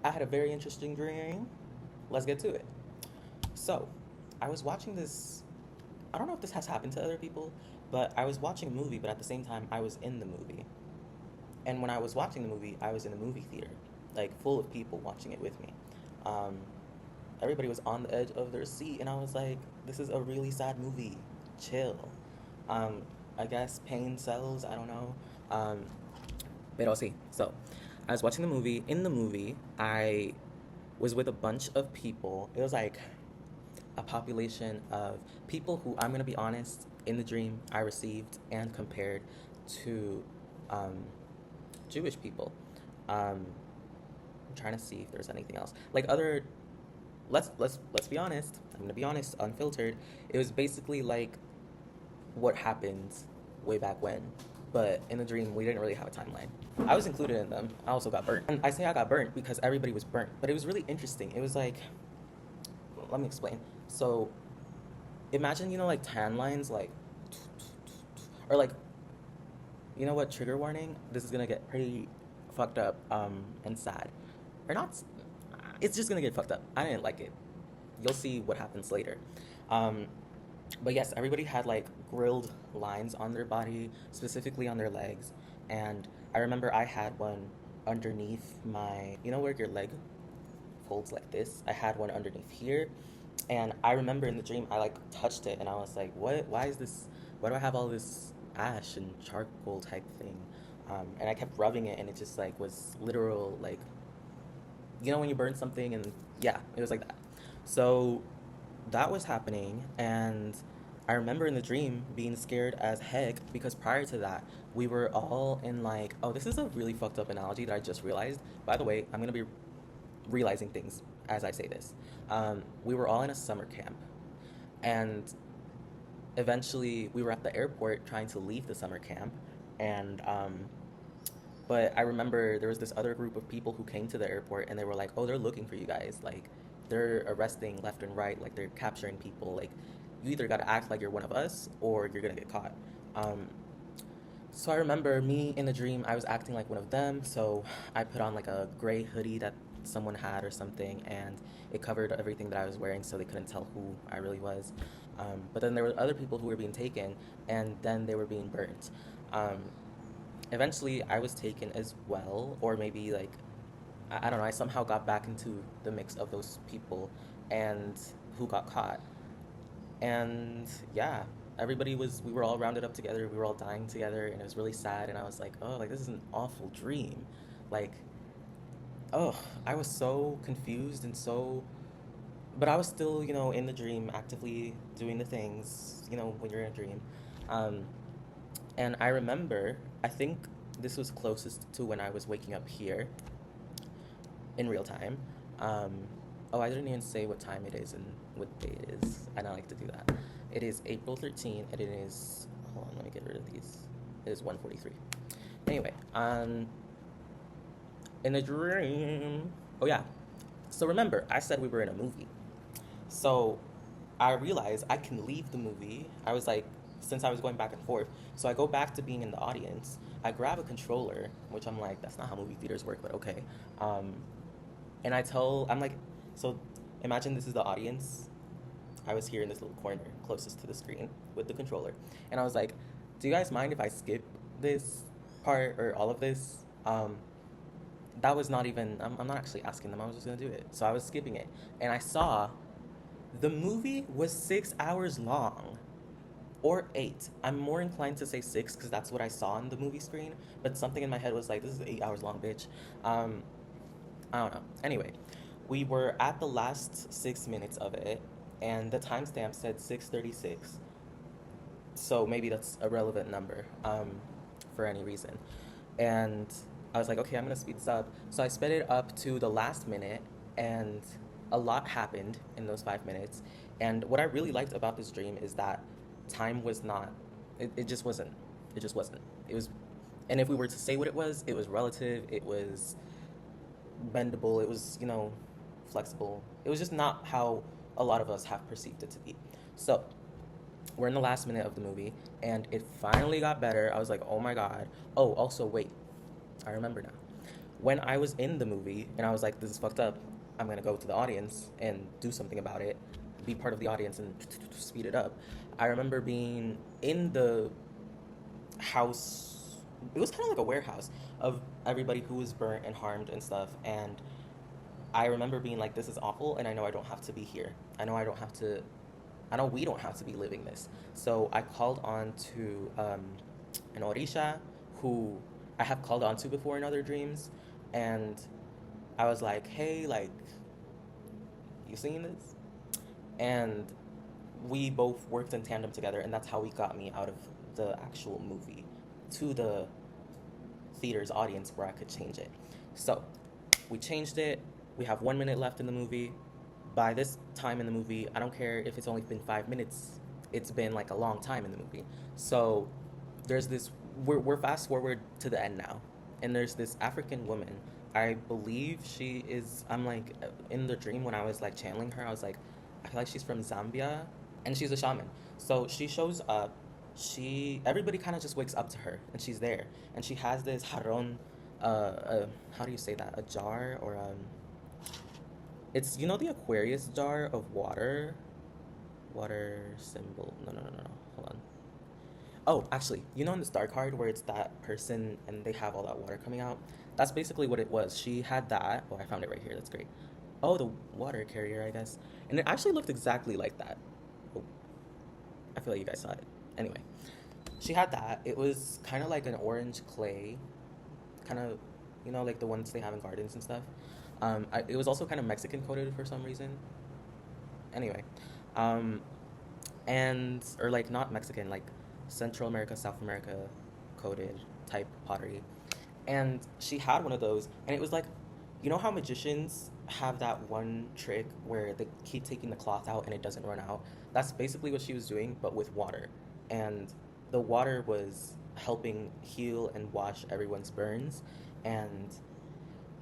I had a very interesting dream. Let's get to it. So, I was watching this. I don't know if this has happened to other people, but I was watching a movie, but at the same time, I was in the movie. And when I was watching the movie, I was in a movie theater, like full of people watching it with me. Um, Everybody was on the edge of their seat, and I was like, this is a really sad movie. Chill. Um, I guess pain sells. I don't know. Pero sí. So, I was watching the movie. In the movie, I was with a bunch of people. It was like a population of people who, I'm gonna be honest, in the dream I received and compared to um, Jewish people. I'm trying to see if there's anything else. Like other, let's be honest. I'm gonna be honest, unfiltered. It was basically like what happened way back when. But in the dream, we didn't really have a timeline. I was included in them. I also got burnt. And I say I got burnt because everybody was burnt. But it was really interesting. It was like, let me explain. So imagine, like tan lines, like, or like, you know what, trigger warning? This is gonna get pretty fucked up and sad. Or not, it's just gonna get fucked up. I didn't like it. You'll see what happens later. Um, but yes, everybody had like grilled lines on their body, specifically on their legs. And I remember I had one underneath my, where your leg folds like this? I had one underneath here. And I remember in the dream, I like touched it and I was like, what? Why is this? Why do I have all this ash and charcoal type thing? And I kept rubbing it and it just like was literal, like, when you burn something, and yeah, it was like that. So that was happening, and I remember in the dream being scared as heck because prior to that, we were all in like, oh, this is a really fucked up analogy that I just realized. By the way, I'm gonna be realizing things as I say this. We were all in a summer camp, and eventually we were at the airport trying to leave the summer camp, and but I remember there was this other group of people who came to the airport and they were like, "Oh, they're looking for you guys. Like, they're arresting left and right. Like, they're capturing people. Like, you either gotta act like you're one of us or you're gonna get caught." Um, so I remember me in the dream, I was acting like one of them. So I put on like a gray hoodie that someone had or something, and it covered everything that I was wearing, so they couldn't tell who I really was. But then there were other people who were being taken, and then they were being burnt. Um, Eventually I was taken as well, or maybe like I don't know, I somehow got back into the mix of those people and who got caught. And yeah, we were all rounded up together, we were all dying together, and it was really sad. And I was like, oh, like this is an awful dream. Like, oh, I was so confused and so, but I was still, in the dream, actively doing the things, when you're in a dream. Um, And I remember, I think this was closest to when I was waking up here in real time. Um, oh, I didn't even say what time it is and what day it is. I don't like to do that. It is April 13th, and it is, hold on, let me get rid of these. It is 1:43. Anyway, in a dream, oh yeah. So remember, I said we were in a movie. So I realized I can leave the movie. I was like, since I was going back and forth, so I go back to being in the audience. I grab a controller, which I'm like, that's not how movie theaters work, but okay. Um, and I'm like, so imagine this is the audience. I was here in this little corner closest to the screen with the controller. And I was like, do you guys mind if I skip this part or all of this? That was not even, I'm not actually asking them, I was just gonna do it. So I was skipping it. And I saw the movie was 6 hours long, or 8. I'm more inclined to say 6 because that's what I saw on the movie screen. But something in my head was like, "This is 8 hours long, bitch." Um, I don't know. Anyway, we were at the last 6 minutes of it, and the timestamp said 6:36. So maybe that's a relevant number for any reason. And I was like, okay, I'm gonna speed this up. So I sped it up to the last minute, and a lot happened in those 5 minutes. And what I really liked about this dream is that time was not, it just wasn't. It just wasn't. It was, and if we were to say what it was relative, it was bendable, it was, flexible. It was just not how a lot of us have perceived it to be. So we're in the last minute of the movie, and it finally got better. I was like, oh my god. Oh, also, wait, I remember now. when I was in the movie and I was like, this is fucked up, I'm gonna go to the audience and do something about it, be part of the audience and speed it up. I remember being in the house. It was kind of like a warehouse of everybody who was burnt and harmed and stuff. And I remember being like, this is awful, and I know I don't have to be here. I know I don't have to. I know we don't have to be living this. So I called on to an Orisha who I have called on to before in other dreams, and I was like, hey, like, you seeing this? And we both worked in tandem together, and that's how we got me out of the actual movie to the theater's audience where I could change it. So we changed it. We have 1 minute left in the movie. By this time in the movie, I don't care if it's only been 5 minutes, it's been like a long time in the movie. So there's this, we're fast forward to the end now. And there's this African woman. I believe she is, I'm like, in the dream when I was like channeling her, I was like, I feel like she's from Zambia. And she's a shaman. So she shows up. Everybody kind of just wakes up to her, and she's there, and she has this haron, how do you say that? A jar or it's the Aquarius jar of water symbol. No. Hold on. Oh, actually, in the star card where it's that person and they have all that water coming out. That's basically what it was. She had that. Oh, I found it right here. That's great. Oh, the water carrier, I guess, and it actually looked exactly like that. Oh, I feel like you guys saw it. Anyway, she had that. It was kind of like an orange clay, kind of, like the ones they have in gardens and stuff. It was also kind of Mexican coded for some reason. Anyway, um, or like not Mexican, like Central America, South America coded type pottery. And she had one of those, and it was like, how magicians have that one trick where they keep taking the cloth out and it doesn't run out? That's basically what she was doing, but with water. And the water was helping heal and wash everyone's burns. And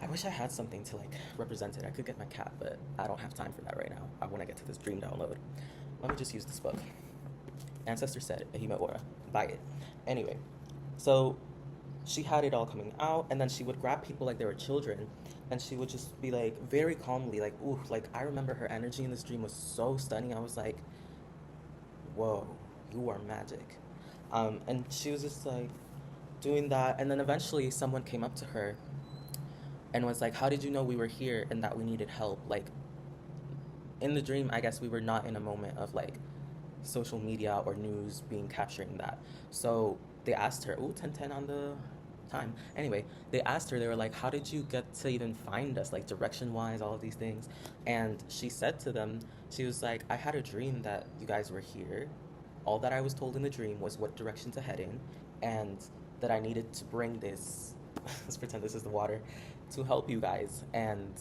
I wish I had something to like represent it. I could get my cat, but I don't have time for that right now. I want to get to this dream download. Let me just use this book. Ancestor said, Ehime Ora. Buy it. Anyway, so she had it all coming out, and then she would grab people like they were children, and she would just be like, very calmly, like, ooh, like, I remember her energy in this dream was so stunning. I was like, whoa, you are magic. And she was just like doing that, and then eventually someone came up to her and was like, how did you know we were here and that we needed help? Like, in the dream, I guess we were not in a moment of like social media or news being capturing that. So they asked her, ooh, 10:10 on the time. Anyway, they asked her, they were like, how did you get to even find us, like direction wise, all of these things? And she said to them, she was like, I had a dream that you guys were here. All that I was told in the dream was what direction to head in, and that I needed to bring this, let's pretend this is the water, to help you guys and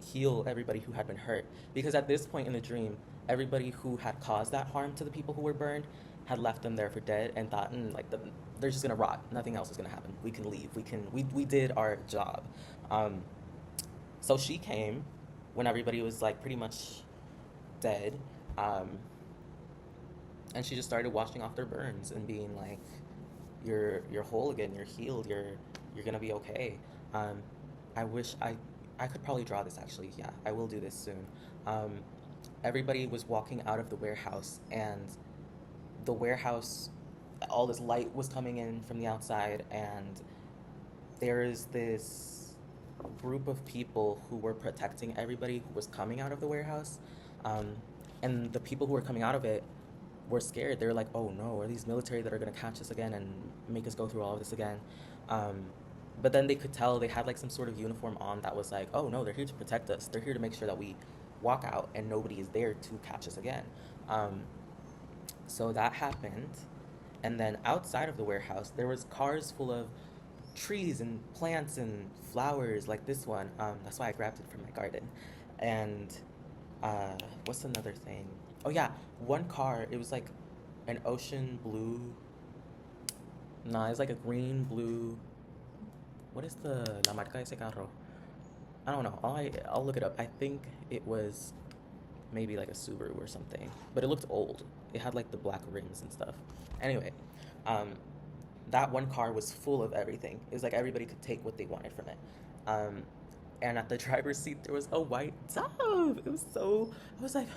heal everybody who had been hurt. Because at this point in the dream, everybody who had caused that harm to the people who were burned had left them there for dead and thought, they're just gonna rot. Nothing else is gonna happen. We can leave. We did our job. So she came when everybody was like pretty much dead, and she just started washing off their burns and being like, you're whole again. You're healed. You're gonna be okay. I wish I could probably draw this actually. Yeah, I will do this soon. Everybody was walking out of the warehouse, and the warehouse, all this light was coming in from the outside, and there is this group of people who were protecting everybody who was coming out of the warehouse. And the people who were coming out of it were scared. They were like, oh no, are these military that are going to catch us again and make us go through all of this again? But then they could tell they had like some sort of uniform on that was like, oh no, they're here to protect us. They're here to make sure that we walk out and nobody is there to catch us again. So that happened. And then outside of the warehouse, there was cars full of trees and plants and flowers like this one. That's why I grabbed it from my garden. And what's another thing? Oh yeah, one car, it was like an ocean blue. Nah, it's like a green, blue. What is la marca de ese carro? I don't know. I'll look it up. I think it was maybe like a Subaru or something, but it looked old. It had like the black rims and stuff. Anyway, that one car was full of everything. It was like everybody could take what they wanted from it. Um, and at the driver's seat there was a white dove. It was so, I was like,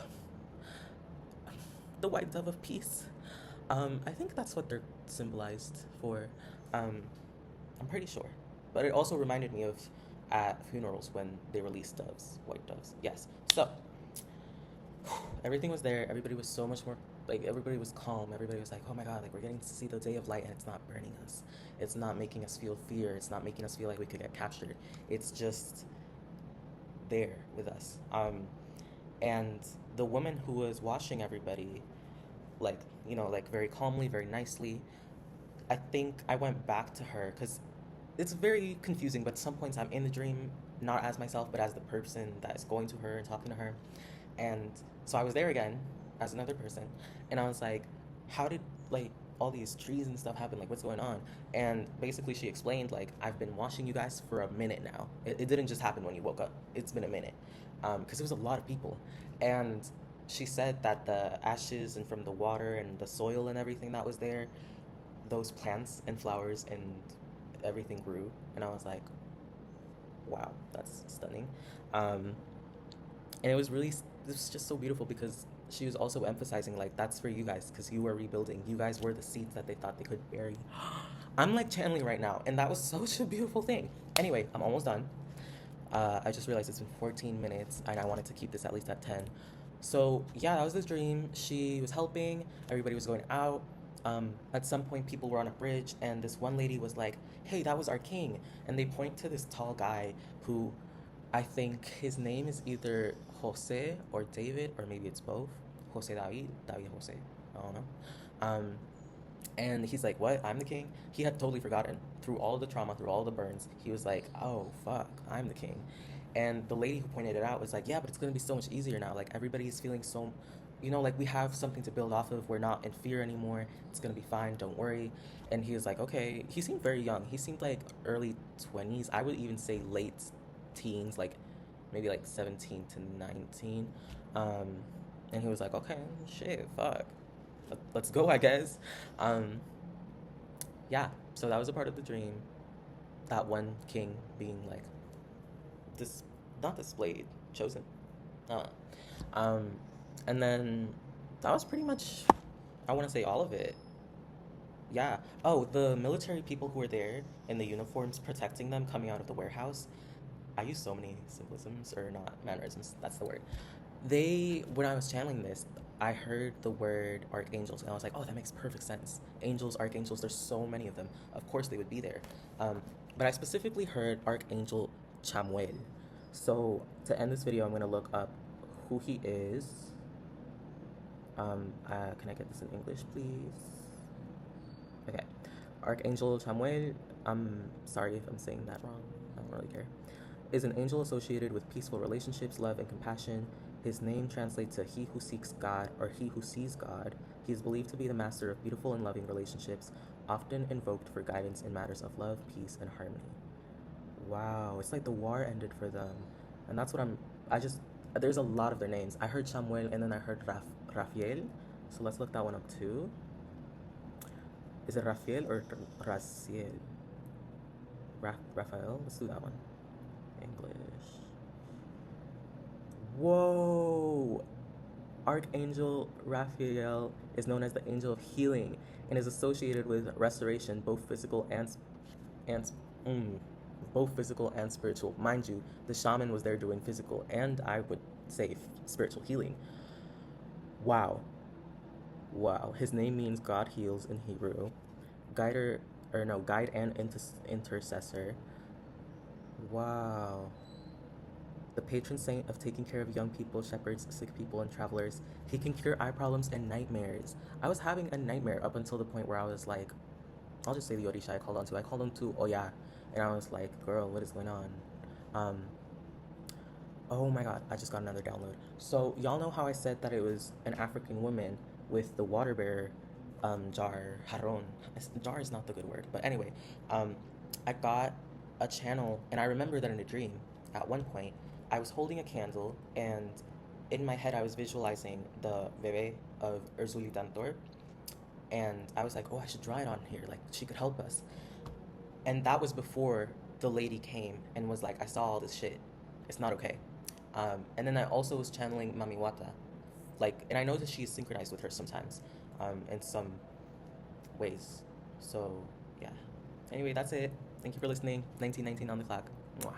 the white dove of peace. I think that's what they're symbolized for. Um, I'm pretty sure. But it also reminded me of at funerals when they release doves, white doves. Yes. So everything was there. Everybody was so much more like everybody was calm. Everybody was like, "Oh my God, like we're getting to see the day of light, and it's not burning us. It's not making us feel fear. It's not making us feel like we could get captured. It's just there with us." And the woman who was washing everybody, like like very calmly, very nicely. I think I went back to her because it's very confusing. But at some points, I'm in the dream, not as myself, but as the person that is going to her and talking to her. And so I was there again as another person, and I was like, how did like all these trees and stuff happen? Like, what's going on? And basically, she explained, like, I've been watching you guys for a minute now. It didn't just happen when you woke up. It's been a minute, because it was a lot of people. And she said that the ashes and from the water and the soil and everything that was there, those plants and flowers and everything grew. And I was like, wow, that's stunning. Um, and it was just so beautiful because she was also emphasizing like that's for you guys because you were rebuilding. You guys were the seeds that they thought they could bury. I'm like channeling right now, and that was such a beautiful thing. Anyway, I'm almost done. I just realized it's been 14 minutes, and I wanted to keep this at least at 10. So yeah, that was the dream. She was helping. Everybody was going out. At some point, people were on a bridge, and this one lady was like, "Hey, that was our king." And they point to this tall guy who, I think his name is either Jose or David, or maybe it's both. Jose David, David Jose. I don't know. Um, and he's like, "What? I'm the king?" He had totally forgotten. Through all the trauma, through all the burns, he was like, "Oh, fuck, I'm the king." And the lady who pointed it out was like, "Yeah, but it's going to be so much easier now. Like, everybody's feeling so, like we have something to build off of. We're not in fear anymore. It's going to be fine. Don't worry." And he was like, "Okay." He seemed very young. He seemed like early 20s. I would even say late teens, like maybe like 17 to 19. Um, and he was like, "Okay, shit, fuck. Let's go, I guess." Um, yeah, so that was a part of the dream. That one king being like this, not displayed, chosen. Uh, um, and then that was pretty much, I want to say, all of it. Yeah. Oh, the military people who were there in the uniforms protecting them coming out of the warehouse. I use so many symbolisms, or not mannerisms, that's the word. When I was channeling this, I heard the word archangels, and I was like, oh, that makes perfect sense. Angels, archangels, there's so many of them. Of course they would be there. But I specifically heard Archangel Chamuel. So to end this video, I'm going to look up who he is. Can I get this in English, please? Okay. Archangel Chamuel, I'm sorry if I'm saying that wrong. I don't really care. Is an angel associated with peaceful relationships, love, and compassion. His name translates to he who seeks God or he who sees God. He is believed to be the master of beautiful and loving relationships, often invoked for guidance in matters of love, peace, and harmony. Wow, it's like the war ended for them. And that's what there's a lot of their names. I heard Samuel and then I heard Rafael. So let's look that one up too. Is it Rafael or Raciel? Raphael? Let's do that one. English. Whoa! Archangel Raphael is known as the angel of healing and is associated with restoration, both physical and both physical and spiritual. Mind you, the shaman was there doing physical and I would say spiritual healing. Wow. Wow. His name means God heals in Hebrew. Guide and intercessor. Wow. The patron saint of taking care of young people, shepherds, sick people, and travelers. He can cure eye problems and nightmares. I was having a nightmare up until the point where I was like, I'll just say the Orisha I called on to Oya. And I was like, girl, what is going on? Oh my god, I just got another download. So, y'all know how I said that it was an African woman with the water bearer jar, jarron. Jar is not the good word, but anyway, I got a channel, and I remember that in a dream, at one point, I was holding a candle, and in my head I was visualizing the bebé of Urzuli Dantor, and I was like, oh, I should draw it on here, like, she could help us. And that was before the lady came and was like, I saw all this shit. It's not okay. And then I also was channeling Mami Wata. Like, and I know that she's synchronized with her sometimes, in some ways. So, yeah. Anyway, that's it. Thank you for listening. 1919 on the clock. Mwah.